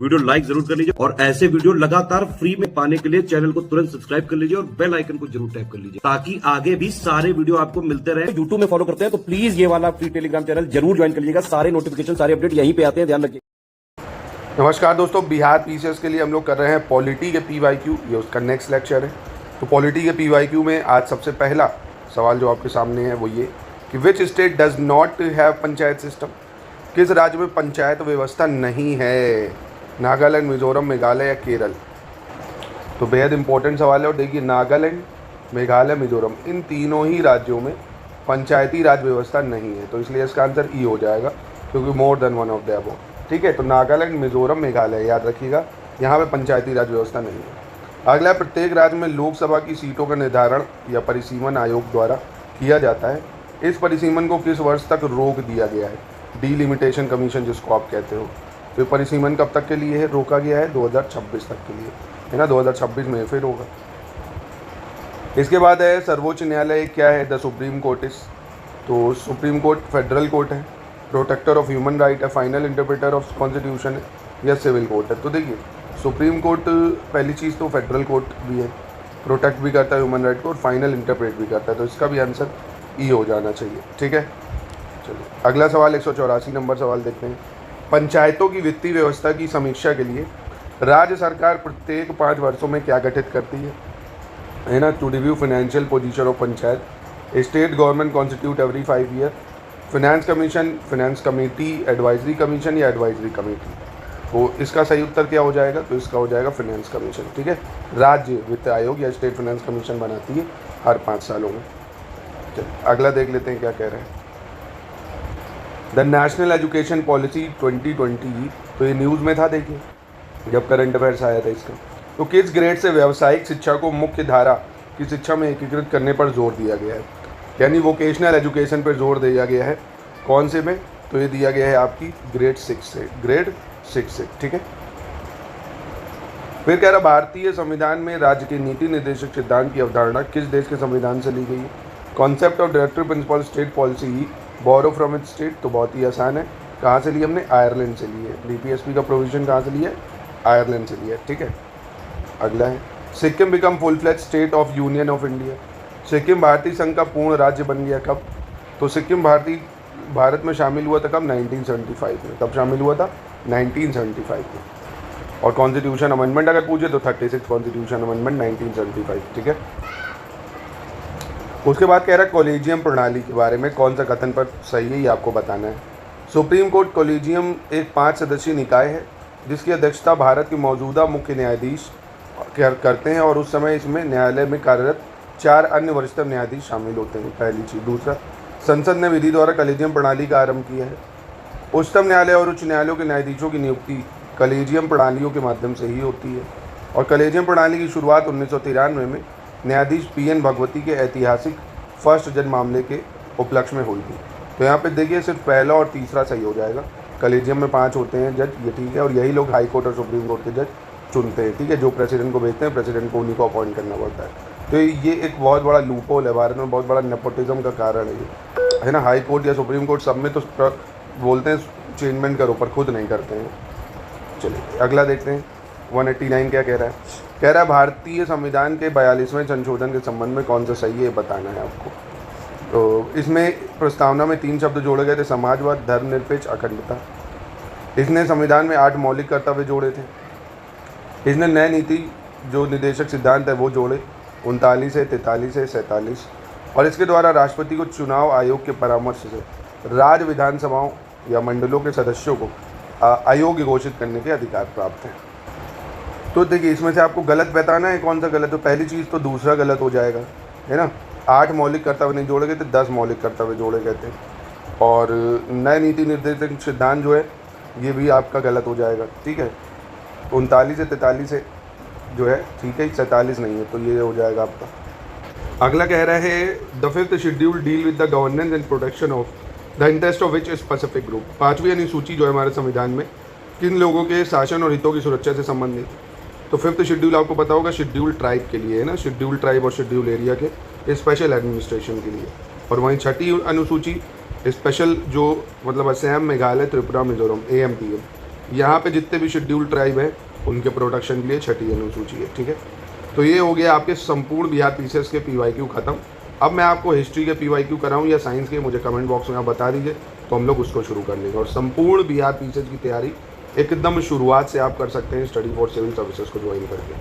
Video like जरूर कर लीजिए और ऐसे वीडियो लगातार फ्री में पाने के लिए चैनल को तुरंत सब्सक्राइब कर लीजिए और बेल आइकन को जरूर टैप कर लीजिए ताकि आगे भी सारे वीडियो आपको मिलते रहे। यूट्यूब में फॉलो करते हैं तो प्लीज ये वाला फ्री टेलीग्राम चैनल जरूर ज्वाइन कर लीजिएगा। सारे नोटिफिकेशन सारे अपडेट यहीं पे आते हैं, ध्यान रखिए। नमस्कार दोस्तों, बिहार पीसीएस के लिए हम लोग कर रहे हैं पॉलिटी के पीवाईक्यू, ये उसका नेक्स्ट लेक्चर है। तो पॉलिटी के पीवाईक्यू में आज सबसे पहला सवाल जो आपके सामने है वो ये कि which state does not have panchayat system, किस राज्य में पंचायत व्यवस्था नहीं है? नागालैंड, मिजोरम, मेघालय या केरल? तो बेहद इंपॉर्टेंट सवाल है। और देखिए, नागालैंड, मेघालय, मिजोरम, इन तीनों ही राज्यों में पंचायती राज व्यवस्था नहीं है, तो इसलिए इसका आंसर ई हो जाएगा, क्योंकि more than one of the above. ठीक है, तो नागालैंड, मिजोरम, मेघालय याद रखिएगा, यहाँ पे पंचायती राज व्यवस्था नहीं है। अगला, प्रत्येक राज्य में लोकसभा की सीटों का निर्धारण या परिसीमन आयोग द्वारा किया जाता है। इस परिसीमन को किस वर्ष तक रोक दिया गया है? डीलिमिटेशन कमीशन जिसको आप कहते हो। तो परिसीमन कब तक के लिए है रोका गया है? 2026 तक के लिए, है ना। 2026 में फिर होगा। इसके बाद है सर्वोच्च न्यायालय क्या है? The supreme court is. तो सुप्रीम कोर्ट फेडरल कोर्ट है, प्रोटेक्टर ऑफ ह्यूमन राइट है, फाइनल इंटरप्रेटर ऑफ कॉन्स्टिट्यूशन है या सिविल कोर्ट है? तो देखिए, सुप्रीम कोर्ट पहली चीज़ तो फेडरल कोर्ट भी है, प्रोटेक्ट भी करता है ह्यूमन राइट को और फाइनल इंटरप्रेट भी करता है, तो इसका भी आंसर ई हो जाना चाहिए। ठीक है, चलिए अगला सवाल 184 नंबर सवाल देखते हैं। पंचायतों की वित्तीय व्यवस्था की समीक्षा के लिए राज्य सरकार प्रत्येक 5 वर्षों में क्या गठित करती है ना? To review financial position of panchayat, state government constitute every 5 year, finance commission, finance committee, advisory commission या एडवाइजरी कमेटी? तो इसका सही उत्तर क्या हो जाएगा? तो इसका हो जाएगा फाइनेंस कमीशन। ठीक है, राज्य वित्त आयोग या स्टेट फाइनेंस कमीशन बनाती है हर 5 सालों में। चलिए अगला देख लेते हैं क्या कह रहे हैं। द नेशनल एजुकेशन पॉलिसी 2020, तो ये न्यूज़ में था, देखिए जब करंट अफेयर्स आया था इसका। तो किस ग्रेड से व्यावसायिक शिक्षा को मुख्य धारा की शिक्षा में एकीकृत करने पर जोर दिया गया है? यानी वोकेशनल एजुकेशन पर जोर दिया गया है। कौन से में? तो ये दिया गया है आपकी ग्रेड 6 से, ग्रेड 6 से। ठीक है, फिर कह रहा भारतीय संविधान में राज्य के नीति निर्देशक सिद्धांत की अवधारणा किस देश के संविधान से ली गई है? Concept of directive principle state policy borrow from it state, तो बहुत ही आसान है। कहाँ से ली हमने? आयरलैंड से ली है। बीपीएसपी का प्रोविजन कहाँ से लिया है? आयरलैंड से लिया है। ठीक है, अगला है Sikkim become full fledge state of union of India, Sikkim भारतीय संघ का पूर्ण राज्य बन गया कब? तो सिक्किम भारत में शामिल हुआ था कब? 1975 में। कब शामिल हुआ था? 1975 में। और कॉन्स्टिट्यूशन अमेंडमेंट अगर पूछे तो 36 कॉन्स्टिट्यूशन अमेंडमेंट 1975। ठीक है, उसके बाद कह रहा है कॉलेजियम प्रणाली के बारे में कौन सा कथन पर सही है, ये आपको बताना है। सुप्रीम कोर्ट कॉलेजियम एक 5 सदस्यीय निकाय है जिसकी अध्यक्षता भारत के मौजूदा मुख्य न्यायाधीश करते हैं और उस समय इसमें न्यायालय में कार्यरत 4 अन्य वरिष्ठ न्यायाधीश शामिल होते हैं, पहली चीज़। दूसरा, संसद ने विधि द्वारा कॉलेजियम प्रणाली का आरंभ किया है। उच्चतम न्यायालय और उच्च न्यायालयों के न्यायाधीशों की नियुक्ति कॉलेजियम प्रणालियों के माध्यम से ही होती है। और कॉलेजियम प्रणाली की शुरुआत 1993 में न्यायाधीश PN भगवती के ऐतिहासिक फर्स्ट जज मामले के उपलक्ष्य में हुई थी। तो यहाँ पे देखिए, सिर्फ पहला और तीसरा सही हो जाएगा। कॉलेजियम में 5 होते हैं जज, ये ठीक है, और यही लोग हाई कोर्ट और सुप्रीम कोर्ट के जज चुनते हैं। ठीक है, जो प्रेसिडेंट को भेजते हैं, प्रेसिडेंट को उन्हीं को अपॉइंट करना पड़ता है। तो ये एक बहुत बड़ा लूप होल है भारत में, बहुत बड़ा नेपोटिज्म का कारण है ये, है ना। हाई कोर्ट या सुप्रीम कोर्ट सब में तो बोलते हैं चेंजमेंट करो, पर खुद नहीं करते हैं। चलिए अगला देखते हैं। 189 क्या कह रहा है? कह रहा है भारतीय संविधान के 42वें संशोधन के संबंध में कौन सा सही है बताना है आपको। तो इसमें प्रस्तावना में 3 शब्द जोड़े गए थे, समाजवाद, धर्मनिरपेक्ष, अखंडता। इसने संविधान में 8 मौलिक कर्तव्य जोड़े थे। इसने नए नीति जो निदेशक सिद्धांत है वो जोड़े, 39 है, 43 है, 47। और इसके द्वारा राष्ट्रपति को चुनाव आयोग के परामर्श से राज्य विधानसभाओं या मंडलों के सदस्यों को अयोग्य घोषित करने के अधिकार प्राप्त हैं। तो देखिए, इसमें से आपको गलत बताना है कौन सा गलत। तो पहली चीज़ तो दूसरा गलत हो जाएगा, है ना। 8 मौलिक कर्तव्य नहीं जोड़े गए थे, 10 मौलिक कर्तव्य जोड़े गए थे। और नए नीति निर्देशक सिद्धांत जो है ये भी आपका गलत हो जाएगा। ठीक है, 39 से 43 है जो है, ठीक है, 47 नहीं है, तो ये हो जाएगा आपका। अगला कह रहा है the 5th schedule deal with the governance and protection of the interest of which specific group. 5वीं अनुसूची जो है हमारे संविधान में किन लोगों के शासन और हितों की सुरक्षा से संबंधित। तो 5th शेड्यूल आपको पता होगा, शेड्यूल ट्राइब के लिए है ना, शेड्यूल ट्राइब और शेड्यूल एरिया के स्पेशल एडमिनिस्ट्रेशन के लिए। और वहीं 6ठी अनुसूची स्पेशल जो मतलब असम, मेघालय, त्रिपुरा, मिजोरम, AMTM, यहाँ पे जितने भी शेड्यूल ट्राइब हैं उनके प्रोटेक्शन के लिए छठी अनुसूची है। ठीक है, तो ये हो गया आपके संपूर्ण बिहार पीसीएस के PYQ खत्म। अब मैं आपको हिस्ट्री के PYQ कराऊँ या साइंस के, मुझे कमेंट बॉक्स में आप बता दीजिए, तो हम लोग उसको शुरू कर लेंगे। और संपूर्ण बिहार पीसीएस की तैयारी एकदम शुरुआत से आप कर सकते हैं स्टडी फॉर सिविल सर्विसेज को ज्वाइन करके।